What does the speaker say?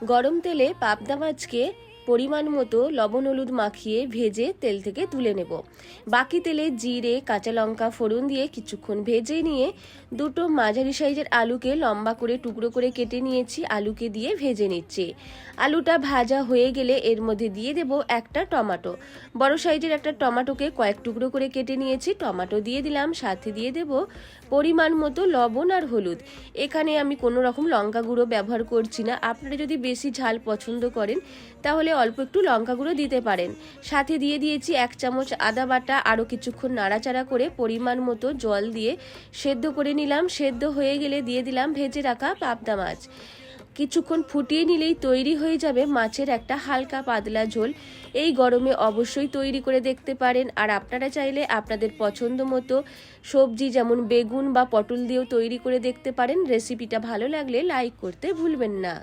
গরম তেলে পাবদা মাছকে পরিমাণ মতো লবণ হলুদ মাখিয়ে ভেজে তেল থেকে তুলে নেব। বাকি তেলে জিরে কাঁচা লঙ্কা ফোড়ন দিয়ে কিছুক্ষণ ভেজে নিয়ে দুটো মাঝারি সাইজের আলুকে লম্বা করে টুকরো করে কেটে নিয়েছি, আলুকে দিয়ে ভেজে নিচ্ছি। আলুটা ভাজা হয়ে গেলে এর মধ্যে দিয়ে দেব একটা টমেটো। বড় সাইজের একটা টমেটোকে কয়েক টুকরো করে কেটে নিয়েছি, টমেটো দিয়ে দিলাম, সাথে দিয়ে দেব পরিমাণ মতো লবণ আর হলুদ। এখানে আমি কোনো রকম লঙ্কা গুঁড়ো ব্যবহার করছি না। আপনারা যদি বেশি ঝাল পছন্দ করেন তাহলে অল্প একটু লঙ্কা গুঁড়ো দিতে পারেন। সাথে দিয়ে দিয়েছি 1 চামচ আদা বাটা। আরও কিছুক্ষণ নাড়াচাড়া করে পরিমাণ মতো জল দিয়ে সেদ্ধ করে নিলাম। সেদ্ধ হয়ে গেলে দিয়ে দিলাম ভেজে রাখা পাবদা মাছ। কিছুক্ষণ ফুটিয়ে নিলেই তৈরি হয়ে যাবে মাছের একটা হালকা পাতলা ঝোল। এই গরমে অবশ্যই তৈরি করে দেখতে পারেন। আর আপনারা চাইলে আপনাদের পছন্দ মতো সবজি যেমন বেগুন বা পটল দিয়েও তৈরি করে দেখতে পারেন। রেসিপিটা ভালো লাগলে লাইক করতে ভুলবেন না।